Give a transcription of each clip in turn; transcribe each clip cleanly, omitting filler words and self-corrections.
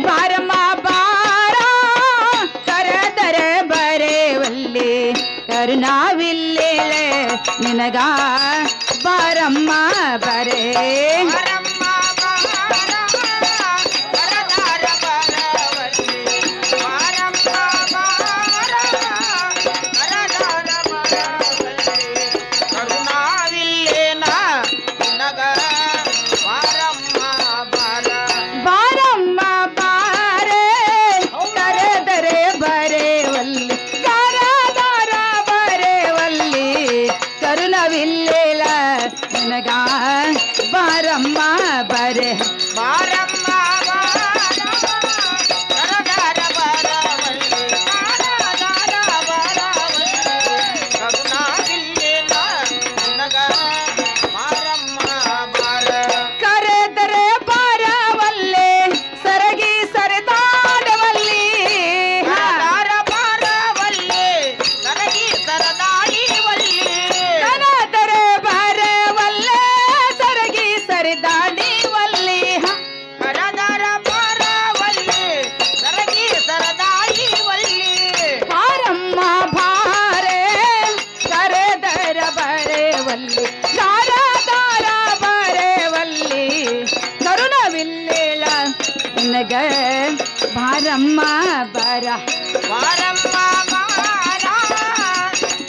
ಬಾರಮ್ಮ ಬಾರ ಕರೆದರೆ ಬರೇವಲ್ಲಿ ಕರುಣಾವಿಲ್ಲೇ ನಿನಗ ಬಾರಮ್ಮ ಬರೇ ಬಾರಮ್ಮ ಬರೆ ಬಾರಮ್ಮ ಕರೆದರೆ ಬಾರವಲ್ಲೆ ಸರಗಿ ಸರದಾಡವಲ್ಲಿ ಬಾರವಲ್ಲೆ ಸರಗಿ ಸರದಾಡಿವಲ್ಲಿ ಕರೆದರೆ ಬಾರವಲ್ಲೆ ಸರಗಿ ಸರದಾಡಿವಲ್ಲಿ ಕರೆದರ ಬಾರವಲ್ಲೆ ಸರಗಿ ಸರದಾಡಿವಲ್ಲಿ ಬಾರಮ್ಮ ಬಾರೆ ಕರೆದರ ಬರೆವಲ್ಲಿ ದಾರ ಬರೆವಲ್ಲಿ ಕರುಣವಿಲ್ಲೇಳ ನಿನಗ ಬಾರಮ್ಮ ಬರ ಬಾರಮ್ಮ ಬಾರ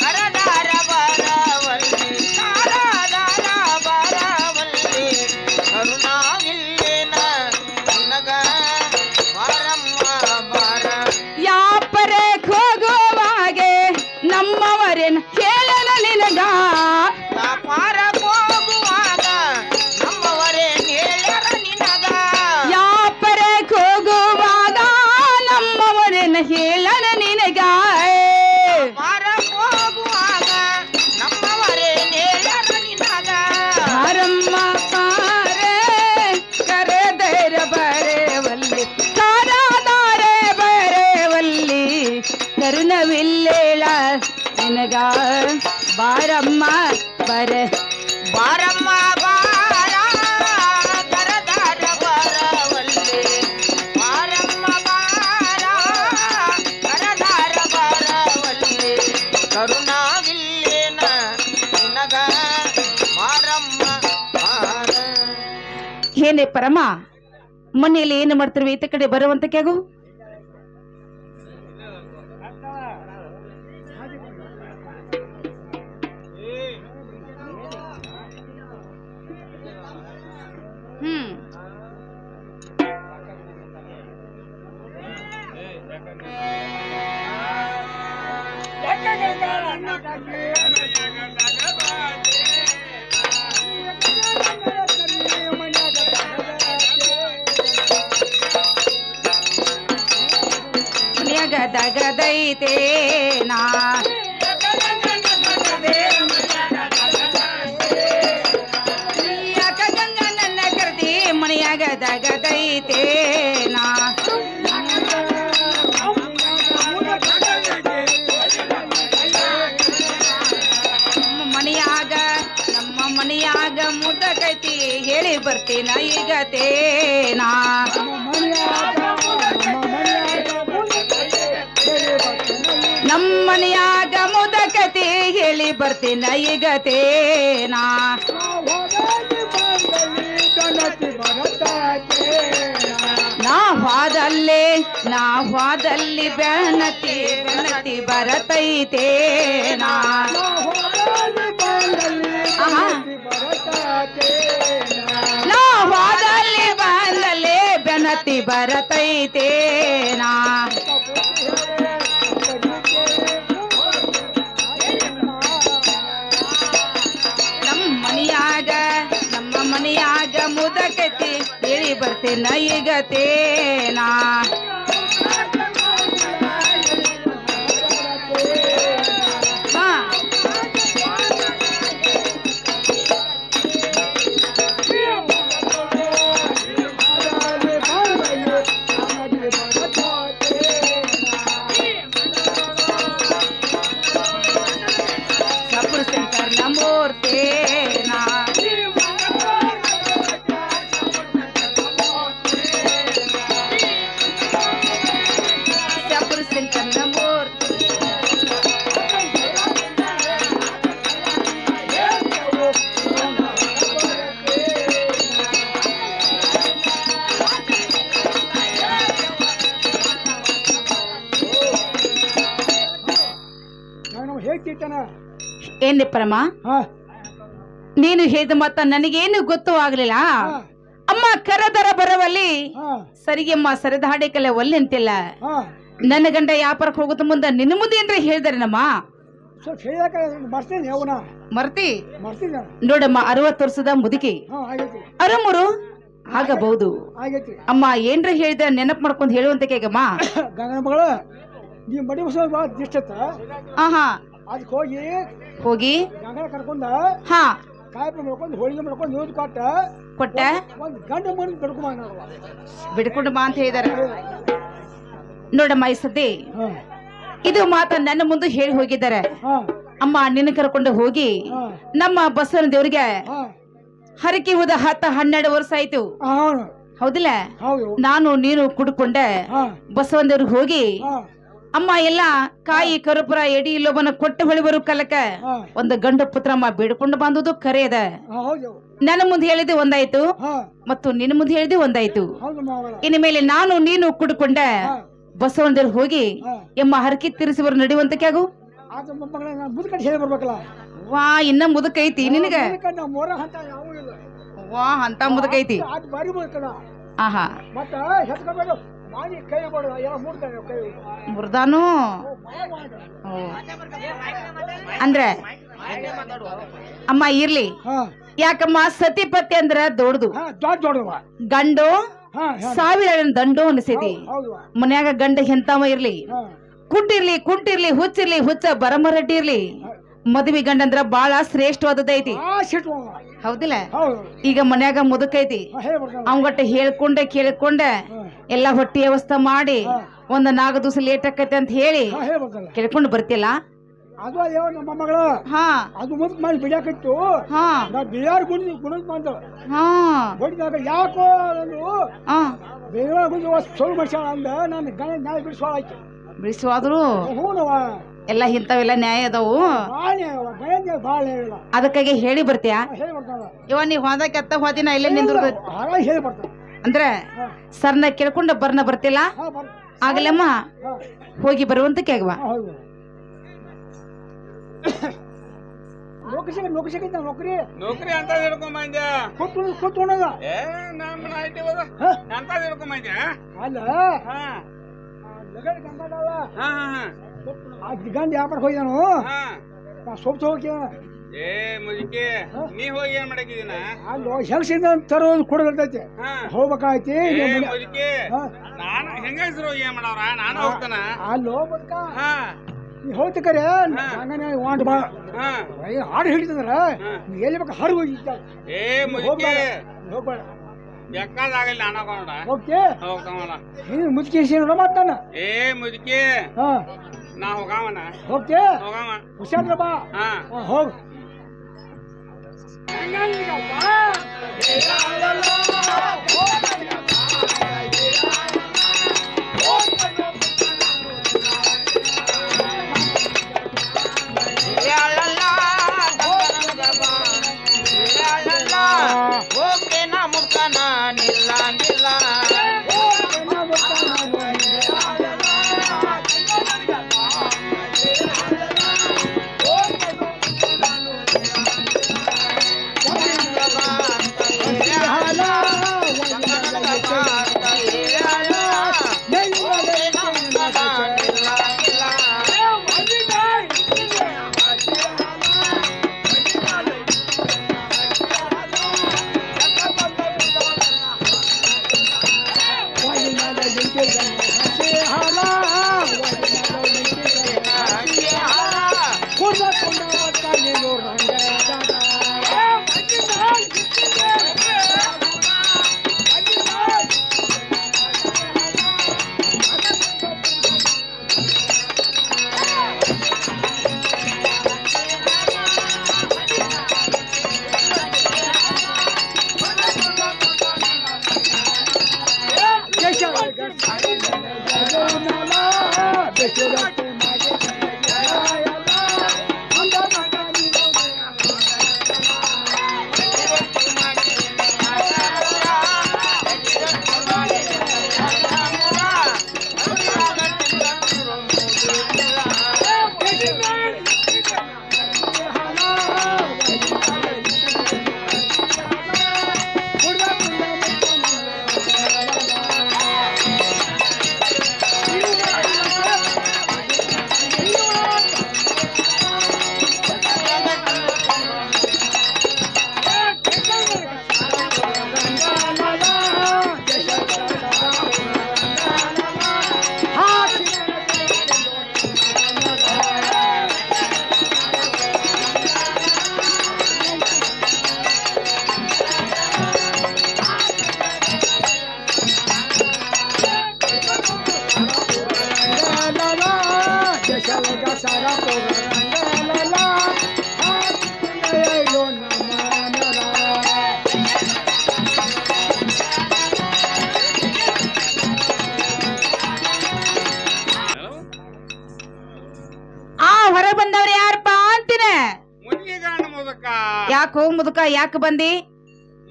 ಕರೆದರ ಬರವಲ್ಲಿ ದಾರ ಬರವಲ್ಲಿ ಕರುಣವಿಲ್ಲೇನ ನಿನಗ ಬಾರಮ್ಮ ಬಾರ ಯಾಪರೆ ಹೋಗುವಾಗೆ ನಮ್ಮವರೇನ ಹೇಳನ ನಿನಗ ವ್ಯಾಪಾರ ಹೋಗುವಾಗ ನಮ್ಮವರೇನ ಹೇಳರ ನಿನಗ ಯಾಪರೆ ಹೋಗುವಾಗ ನಮ್ಮವರೇನ ಹೇಳನ ನಿನಗ ವ್ಯಾಪಾರ ಹೋಗುವಾಗ ನಮ್ಮವರೇನ ಹೇಳರ ನಿನಗ ಬಾರಮ್ಮ ಬಾರೆ ಕರೆದರ ಬರೆವಲ್ಲಿ ಕಾರಾದಾರೆ ಬರೆವಲ್ಲಿ ಕರುಣವಿಲ್ಲೇಳ ನಿನಗ ಬಾರಮ್ಮ ಬರೆ ಬಾರಮ್ಮ ಬಾರ ಕರೆದರ ಬರವಲ್ಲಿ ಬಾರಮ್ಮ ಬಾರ ಕರೆದರ ಬರವಲ್ಲಿ ಕರುಣವಿಲ್ಲೇನ ನಿನಗ ಬಾರಮ್ಮ ಬಾರ ಏನೇ ಪರಮ ಮನೆಯಲ್ಲಿ ಏನು ಮಾಡ್ತಿರ್ವಿ ಈತ ಕಡೆ ಬರುವಂತ ಕ್ಯಾಗು ಗದಗದೈತೆ ನಾ ನನ್ನ ಕರ್ದಿ ಮಣಿಯಾಗ ದಗದೈತೆ ನಾ ಮಣಿಯಾಗ ನಮ್ಮ ಮಣಿಯಾಗ ಮುದಕೈತಿ ಹೇಳಿ ಬರ್ತೀನ ಈಗ ತೇನಾ ನಮ್ಮನೆಯಾಗ ಮುದಕತೆ ಹೇಳಿ ಬರ್ತೀನ ಈಗ ತೇನಾ ನಾ ಹೋದಲ್ಲಿ ಬೆನ್ನತಿ ಬರತೈತೇನಾ ನಾ ಹೋದಲ್ಲಿ ಬಂದಲ್ಲಿ ಬೆನ್ನತಿ ಬರತೈತೇನಾ ನಮ್ಮ ಮನೆಯಾಗ ಮುದಕತಿ ಹೇಳಿ ಬರ್ತೇನ ಈಗ ತೇನಾ ಮೂರ್ತೇನಾ ಏನೇ ಪರಮ, ಹಾ ನೀನು ಹೇಳಿದ ಮತ್ತ ನನಗೇನು ಗೊತ್ತೂ ಆಗ್ಲಿಲ್ಲ. ಹಾ ಅಮ್ಮ ಕರದರ ಬರವಲ್ಲಿ ಹಾ ಸರಿಗೆ ಅಮ್ಮ ಸರಿದಾಡಿಕಲ್ಲ ಒಲ್ಲೆ ಅಂತಿಲ್ಲ. ಹಾ ನನ್ನ ಗಂಡ ವ್ಯಾಪಾರಕ್ಕೆ ಹೋಗುತ್ತ ಮುಂದೆ ನಿನ್ನ ಮುಂದೆ ಏನ್ರ ಹೇಳಿದಾರೆ ನಮ್ಮ ಸ್ವಲ್ಪ ಹೇಳಿದಾಕ ಬರ್ತೀನಿ ಅವನ ಮರ್ತಿ ಬರ್ತೀನಿ. ನೋಡಮ್ಮ 60 ವರ್ಷದ ಮುದುಕಿ ಹಾ ಆಗೈತಿ ಅರಮರು ಆಗಬಹುದು. ಆಗೈತಿ. ಅಮ್ಮ ಏನ್ರ ಹೇಳಿದ ನೆನಪು ಮಾಡ್ಕೊಂಡು ಹೇಳುವಂತ ಕೇಗಮ್ಮ. ಗಂಗನ ಮಗಳು ನೀ ಮಡಿ ಬಸ ಭಾಳ ದಿಷ್ಟತ್ತ ಆಹಾ ಅದಕ್ಕೆ ಹೋಗಿ ಹೋಗಿ ಗಂಗನ ಕರ್ಕೊಂಡ ಹಾ ಕಾಯಿಪಲ್ಲೆ ಮಾಡ್ಕೊಂಡು ಹೋಳಿಗೆ ಮಾಡ್ಕೊಂಡು ನೀರು ಕೊಟ್ಟ ಒಂದು ಗಂಡ ಮನೆ ಬಿಡ್ಕೊಂಬ ಬಿಡ್ಕೊಂಡು ಬಾ ಅಂತ ಹೇಳಿದಾರೆ. ನೋಡಮ್ಮ ಈ ಸದ್ದಿ ಹಾ ಇದು ಮಾತ ನನ್ನ ಮುಂದೆ ಹೇಳಿ ಹೋಗಿದ್ದಾರೆ. ಹಾ ಅಮ್ಮ ನಿನ್ನ ಕರ್ಕೊಂಡು ಹೋಗಿ ಹಾ ನಮ್ಮ ಬಸವನ ದೇವ್ರಿಗೆ ಹಾ ಹರಕೆ ಹೋದ 10-12 ವರ್ಷ ಆಯ್ತು. ಹೌದು ಹೌದಿಲ್ಲ? ಹೌದು. ನಾನು ನೀನು ಕುಡ್ಕೊಂಡೆ ಹಾ ಬಸವನ ದೇವ್ರಿಗೆ ಹೋಗಿ ಹಾ ಅಮ್ಮ ಎಲ್ಲ ಕಾಯಿ ಕರುಪುರ ಎಡಿ ಇಲ್ಲೊಬ್ಬನ ಕೊಟ್ಟು ಹೊಳಿ ಬರು ಕಲಕ ಹಾ ಒಂದು ಗಂಡು ಪುತ್ರಮ್ಮ ಬೇಡ್ಕೊಂಡು ಬಂದುದು ಖರೆ ಅದ. ಹೌದು. ನನ್ನ ಮುಂದೆ ಹೇಳಿದ್ದು ಒಂದಾಯ್ತು ಹಾ ಮತ್ತು ನಿನ್ನ ಮುಂದೆ ಹೇಳಿದ್ದು ಒಂದಾಯ್ತು. ಹೌದು ಮಾವಳ. ಇನ್ನು ಮೇಲೆ ನಾನು ನೀನು ಕುಡ್ಕೊಂಡೆ ಹಾ ಬಸವನ ದೇವ್ರಿಗೆ ಹೋಗಿ ಹಾ ಎಮ್ಮ ಹರಕೆ ತಿರ್ಸಿ ಬರು ನಡಿಯುವಂತಕ್ಕೆ ಆಗು. ಆತ ಮಕ್ಕಳ ಮುದುಕಟ್ಟು ಹೇಳಿ ಬರ್ಬೇಕಲ್ಲ. ವಾ ಇನ್ನ ಮುದುಕೈತಿ ನಿನಗ. ನಾವು ಮೊರ ಹಂತ ಯಾವ ಇಲ್ಲ. ವಾ ಅಂತ ಮುದುಕೈತಿ. ಅದು ಬಾರಿ ಮುದುಕಲ್ಲ. ಆಹಾ ಮತ್ತ ಹೆತ್ಕೊಬೇಕು ಮಾಡಿ ಕೈ ಮಾಡೋದು ಎಲ್ಲ ಮೂಡ್ತಾನೆ ಕೈ ಮುರ್ದಾನು ಅಂದ್ರೆ ಅಮ್ಮ ಇರ್ಲಿ. ಹಾ ಯಾಕಮ್ಮ ಸತಿಪತಿ ಅಂದ್ರ ದೊಡ್ಡದು, ಹಾ ದೊಡ್ಡ ದೊಡ್ಡವ ಗಂಡು ಹಾ 1000 ದಂಡು ಅನಿಸೈತಿ. ಹೌದು. ಮನ್ಯಾಗ ಗಂಡ ಎಂತವ ಇರ್ಲಿ, ಹಾ ಕುಡ್ಡಿರ್ಲಿ ಕುಂಟಿರ್ಲಿ ಹುಚ್ಚಿರ್ಲಿ ಹುಚ್ಚ ಬರಮರಡ್ಡಿ ಇರ್ಲಿ, ಮದ್ವಿ ಗಂಡ ಅಂದ್ರ ಬಾಳ ಶ್ರೇಷ್ಠವಾದದೈತಿ. ಆ ಸಿಟ್ಟು ಹೌದಿಲ್ಲ? ಹೌದು. ಈಗ ಮನ್ಯಾಗ ಮುದುಕೈತಿ, ಹೇಳಿ ಬರ್ತಾನೆ. ಅವಗಟ್ಟ ಹೇಳ್ಕೊಂಡೆ ಕೇಳ್ಕೊಂಡೆ ಎಲ್ಲಾ ಹೊಟ್ಟಿ ವ್ಯವಸ್ಥೆ ಮಾಡಿ ಒಂದ್ 4 ದಿವಸ ಲೇಟ್ ಆಕೈತೆ ಅಂತ ಹೇಳಿ ಹಾ ಹೇಳಿ ಬರ್ತಾನೆ. ಕೇಳ್ಕೊಂಡು ಬರ್ತಿಲ್ಲ. ಅದು ಅಯ್ಯೋ ನಮ್ಮ ಮಗಳು ಹಾ ಅದು ಮುದುಕ್ ಮಾಡಿ ಬಿಡಾಕಿತ್ತು. ಹಾ ನಾ ಬಿಳಿಯಾರ ಗುಣದ್ ಬಂದು ಹಾ ಹೊಡಿದಾಗ ಯಾಕೋ ಅಂದು ಹಾ ಬೇರೆ ಗುಂದು ಸೋಲು ಮನುಷ್ಯ ಅಂದ ನಾನು ಗಣ ನ್ಯಾಯ ಬಿಡಿಸುವ ಆಯ್ತು ಬಿಡಿಸುವಾದ್ರು ಹೂನವ ಎಲ್ಲ ಇಂಥವೆಲ್ಲ ನ್ಯಾಯ ಅದಾವು. ಬಾಳೆ ಗಣ ಬಾಳ ಹೇಳಿಲ್ಲ ಅದಕ್ಕಾಗಿ ಹೇಳಿ ಬರ್ತೀಯ. ಹೇಳಿ ಬರ್ತಾನ. ಇವ ನೀ ಹೋದ ಕೆತ್ತ ಹೋದಿನ ಇಲ್ಲೇ ನಿಂದ್ರು ಹಾಗ ಹೇಳಿ ಬರ್ತಾನೆ. ಅಂದ್ರೆ ಸರ್ನ ಕೇಳ್ಕೊಂಡು ಬರ್ನ ಬರ್ತಿಲ್ಲ. ಹಾ ಬರ್ ಆಗಲಮ್ಮ ಹಾ ಹೋಗಿ ಬರುವಂತ ಕೇಗವಾ. ಹೌದು. ನೌಕರಿ ಸಿಗೈತ ನೌಕರಿ ನೌಕರಿ ಅಂತ ಹಿಡ್ಕೊಂಬಂದ್ಯ ಕೂತ್ಕೊಂಡದ ಏ ನಮ್ಮ ಐಟಿ ಅಂತ ಹಿಡ್ಕೊಂಬಂದ್ಯ ಅಲ್ಲ ಹಾ ಲಗಡ ಗಂಗಾಡಲ್ಲ ಹಾ ಆ ಗಂಡ ವ್ಯಾಪಾರಕ್ಕೆ ಹೋಗಿದಾನು. ಹಾ ನಾ ಸೊಪ್ಪು ಹೋಗಿ ಏ ಮುದುಕಿ ನೀ ಹೋಗಿ ಏನ್ ಮಾಡಕಿದೀನ ಅಲ್ಲೋ ಹೆಲ್ಸಿಂದ ತರೋದು ಕೊಡೋದೈತಿ ಹಾ ಹೋಗ್ಬೇಕಾಯ್ತಿ. ಏ ಮುದುಕಿ ನಾನು ಹೆಂಗಸ್ರು ಏನ್ ಮಾಡವ್ರ ನಾನು ಹೋಗ್ತಾನ ಅಲ್ಲೋ ಬದುಕ ಹಾ ನೀ ಹೋಗ್ತಿಕರೆ ಹಂಗನೆ ವಾಂಟ್ ಬಾ ಹಾ ಹಾಡು ಹಿಡಿತಂದ್ರ ನೀ ಎಲ್ಲಿ ಬೇಕಾ ಹಾಡು ಹೋಗಿದ್ದ ಏ ಮುದುಕಿ ಹೋಗ್ಬೇಡ ಬೆಕ್ಕಾದಾಗಲ್ಲ ನಾನು ಹೋಗೋಣ ಓಕೆ ಹೋಗ್ತಾವಲ್ಲ ನೀನು ಮುದುಕಿ ನೋಡ ಮಾತಾನ. ಏ ಮುದುಕಿ ಹಾ ನಾ ಹೋಗಾವನ ಓಕೆ ಹೋಗಾವ ಹುಷಾರ ಬಾ. ಹಾ ಹೋಗ್ ಆ ಹೊರ ಬಂದವ್ರು ಯಾರಪ್ಪ ಅಂತೀನ ಮುದುಕಿ ಗಂಡ ಮುದಕ ಯಾಕೋ ಮುದುಕ ಯಾಕೆ ಬಂದಿ?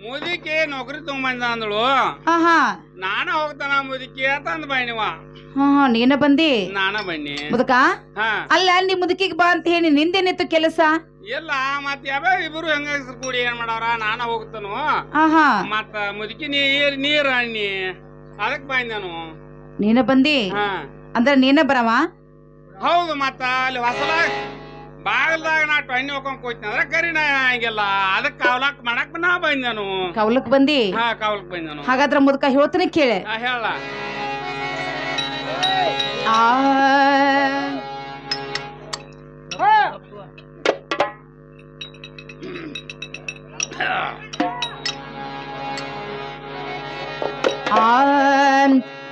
ಮುದುಕಿ ನೌಕರಿ ತಗೊಂಬಂದ ಅಂದಳು. ಹಾ ಹಾ ನಾನ ಹೋಗ್ತಾನ ಮುದುಕಿ ಅಂತ ಅಂದ್ ಬನ್ನಿವ. ಹಾ ಹಾ ನೀನ ಬಂದಿ ನಾನ ಬನ್ನಿ ಮುದುಕ. ಹಾ ಅಲ್ಲ ನೀ ಮುದುಕಿಗೆ ಬಾ ಅಂತ ಹೇಳಿ ನಿಂದೇನಿತ್ತು ಕೆಲಸ? ಇಲ್ಲ ಮತ್ ಯಾವ ಇಬ್ರು ಹೆಂಗಸ್ರು ಕೂಡಿ ಏನ್ ಮಾಡವ್ರ ನಾನ ಹೋಗ್ತಾನು. ಹಾ ಹಾ ಮತ್ತ ಮುದುಕಿ ನೀರ್ ಅಣ್ಣಿ ಅದಕ್ ಬಂದ್ ನಾನು. ನೀನ ಬಂದಿ ಹಾ ಅಂದ್ರ ನೀನ ಬರವ? ಹೌದು. ಮತ್ತ ಅಲ್ಲಿ ಹೊಸಲ ಬಾಗಲ್ದಾಗ ನಾ ಟೊಣ್ಣಿ ಹೋಗ್ಕೊಂಡ್ ಕೂತೀನಿ ಅದ್ರ ಕರಿನ ಹಂಗಿಲ್ಲ ಅದಕ್ ಕಾವ್ಲಾಕ್ ಮಾಡಕ್ ನಾ ಬಂದ್ ನಾನು. ಕವಲಕ್ ಬಂದಿ? ಹಾ ಕಾವ್ಲಕ್ ಬಂದ್ ನಾನು. ಹಾಗಾದ್ರ ಮುದುಕ ಹೇಳ್ತಾನೆ ಕೇಳೆ. ಹೇಳ. ಆ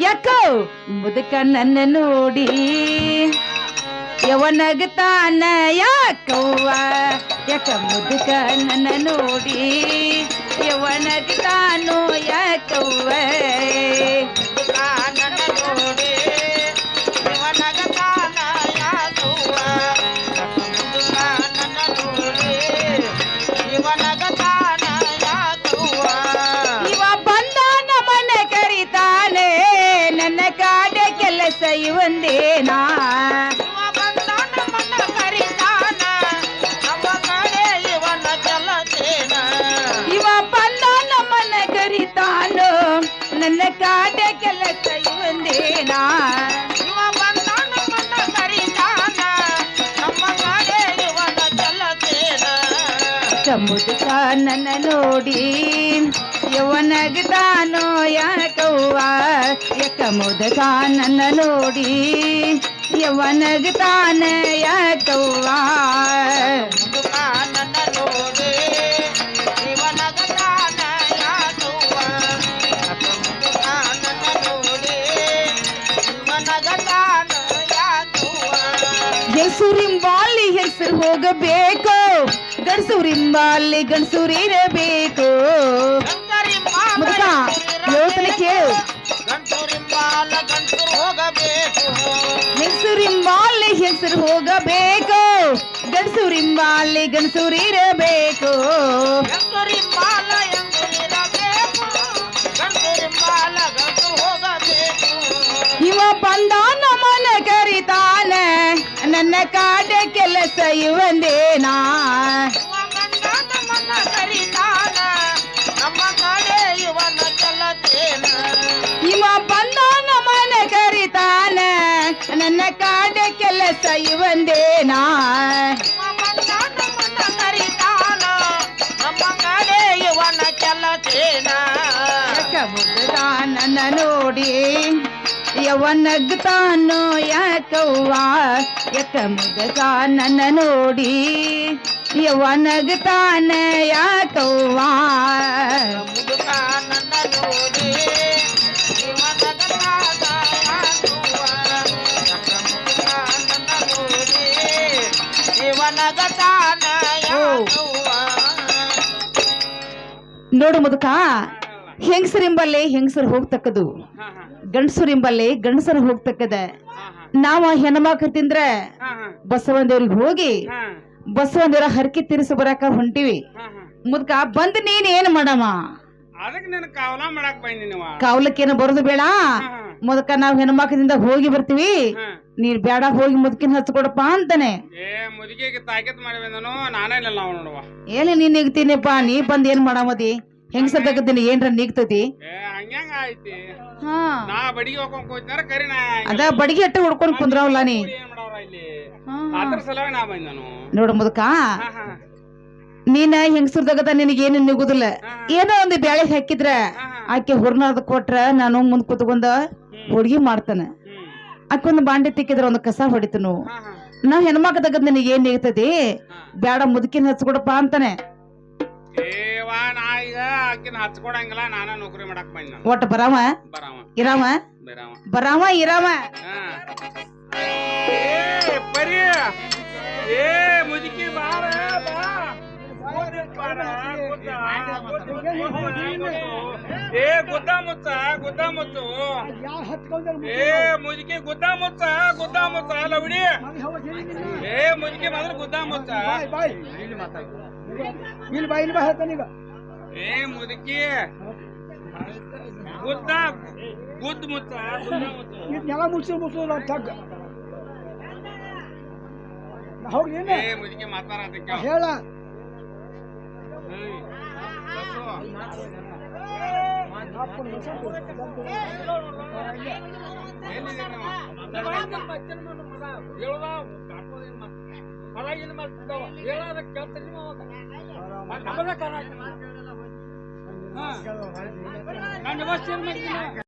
ಯಾಕೋ ಮುದುಕ ನನ್ನ ನೋಡಿ ಯವನಗತಾನ ಯಾಕವ್ವ? ಯಾಕ ಮುದುಕ ನನ್ನ ನೋಡಿ ಯವನಗತಾನೋ ಯಾಕವ್ವ? ಇವ ಬಂದಾನ ಮನ ಕರಿತಾನೆ ನನ್ನ ಕಾಡ ಕೆಲಸ ಇವಂದೇನಾ? ಇವ ಬಂದಾನ ಮನ ಕರಿತಾನೋ ನನ್ನ ಕಾಡ ಕೆಲಸ ಇವಂದೇನಾ? ಮುದುಕ ನನ್ನ ನೋಡಿ ಯವನಗದಾನೋ ಯಾಕವ್ವ? ಯಾಕ ಮುದುಕ ನನ್ನ ನೋಡಿ ಯವನಗತಾನ ಯಾಕವ್ವ? ಹೆಸರಿಂಬಾಲಿ ಹೆಸರು ಹೋಗಬೇಕು, ಗಂಡಸೂರಿಂಬಾಲಿ ಗಂಡಸೂರಿರಬೇಕು. ಮುದುಕ ಯೋಚನೆ ಕೇಳು. ಹೆಸರಿಂಬಾಲಿ ಹೆಸರು ಹೋಗಬೇಕು, ಗಂಡಸೂರಿಂಬಾಲಿ ಗಂಡಸೂರಿರಬೇಕು. ಇವ ಬಂದಾನ ಮನ ಕರಿತಾನ ನನ್ನ ಕಾಡ ಕೆಲಸ ಇವಂದೇನಾ? ಇವ ಬಂದಾನ ಮನ ಕರಿತಾನ ನನ್ನ ಕಾಡ ಕೆಲಸ ಇವಂದೇನಾ? ಮುದುಕ ನನ್ನ ನೋಡಿ ಯವನಗ್ತಾನೋ ಯಾಕವ್ವ? ಯಾಕ ಮುದುಕ ನನ್ನ ನೋಡಿ ಯವನಗ್ತಾನ ಯಾಕವ್ವ? ನೋಡು ಮುದುಕ, ಹೆಂಗಸರಿಂಬಲ್ಲಿ ಹೆಂಗಸರು ಹೋಗ್ತಕ್ಕದು, ಗಂಡಸರಿಂಬಲ್ಲಿ ಗಂಡಸರು ಹೋಗ್ತಕ್ಕದ. ನಾವ ಹೆಣ್ಮಕ್ಳು ತಿಂದ್ರ ಬಸವಂದೇವ್ರಿಗೆ ಹೋಗಿ ಬಸವಂದೇವ್ರ ಹರಕೆ ತೀರಿಸಿ ಬರಾಕ ಹೊಂಟಿವಿ. ಮುದ್ಕ ಬಂದ್ ನೀನ್ ಏನ್ ಮಾಡಮ್ಮ? ಅದಕ್ಕೆ ನಾನು ಕಾವಲ ಮಾಡಕ್ ಬಂದಿನಿ. ಕಾವಲಕ್ಕೇನು ಬರೋದು ಬೇಡ ಮುದ್ಕ, ನಾವ್ ಹೆಣ್ಮಕ್ಳಿಂದ ಹೋಗಿ ಬರ್ತೀವಿ, ನೀನ್ ಬೇಡ ಹೋಗಿ ಮುದ್ಕಿನ ಹಚ್ಕೊಡಪ್ಪ ಅಂತಾನೆ. ಮುದುಕಿಗೆ ತಾಕೀತ್ ಮಾಡಿ ಬಂದನು, ನಾನೇ ನಾವು ನೋಡುವ. ಏನ್ ನೀನ್ ನಿಗ್ತೀನಿಪ್ಪ, ನೀ ಬಂದ್ ಏನ್ ಮಾಡಾಮದಿ? ಹೆಂಗಸರ್ ತಗದಿನಿ ಏನ್ರ ನಿಗ್ತತಿ? ಹಂಗ್ಯಾಂಗ ಐತಿ. ಹಾ ನಾ ಬಡಿಗೆ ಹೋಗ್ಕೊಂಡ್ ಕೂತಾರ ಕರಿನ ಅದ ಬಡಿಗೆ ಅಟ್ಟ ಹೊಡ್ಕೊಂಡ್ ಕುಂದ್ರವಲ್ಲ ನೀ. ಅದ್ರ ಸಲುವಾಗಿ ನಾ ಬಂದನು. ನೋಡು ಮುದ್ಕ, ನೀನ ಹೆಂಗಸರ್ದಾಗದ ನಿನಗೇನು ನಿಗುದಿಲ್ಲ. ಏನೋ ಒಂದು ಬ್ಯಾಳೆ ಹಾಕಿದ್ರ ಆಕೆ ಹುರ್ನಾರ್ದ ಕೊಟ್ರ ನಾನು ಮುಂದ್ ಕೂತ್ಕೊಂಡ ಹುಡ್ಗಿ ಮಾಡ್ತಾನ. ಆಕೆ ಒಂದು ಬಾಂಡೆ ತಿಕ್ಕಿದ್ರ ಒಂದು ಕಸ ಹೊಡಿತನು. ನಾವ್ ಹೆಣ್ಮಕ್ಳದಾಗದ ನಿನಗೆ ಏನ್ ನಿಗ್ತತಿ? ಬ್ಯಾಡ ಮುದುಕಿನ ಹಚ್ಕೊಡಪ್ಪ ಅಂತಾನೆ. ನಾ ಈಗ ಆಕಿನ ಹಚ್ಕೊಡಂಗಿಲ್ಲ ನಾನ ನೌಕರಿ ಮಾಡಕ್ ಬಂದ್ ನಾನು ಒಟ್ಟ ಬರಾವ ಬರಾವ ಇರಾವ ಬೇರಾವ ಬರಾವ ಇರಾವ ಪರಿ ಏ ಮುದುಕಿ ಬಾರ ಬಾ ಏ ಗುದ್ದ ಮುಚ್ಚು ಯಾರು ಹತ್ಕೊಂಡ್ರೆ ಏ ಮುದುಕಿ ಗುದ್ದ ಮುಚ್ಚ ಲವಡಿ ಏ ಮುದುಕಿ ಮೊದಲು ಗುದ್ದ ಮುಚ್ಚ ಬಾಯ್ ಇಲ್ಲಿ ಬಾ ಹೇಳ್ತಾನೆ ಈಗ ಏ ಮುದುಕಿ ಗುದ್ದ ಮುಚ್ಚ ನೆಲ ಮುಚ್ಚು ತಗ್ಗ ಹೋಗಿ ಏ ಮುದುಕಿ ಮಾತಾಡೋದಕ್ಕೆ ಹೇಳ ನಾನು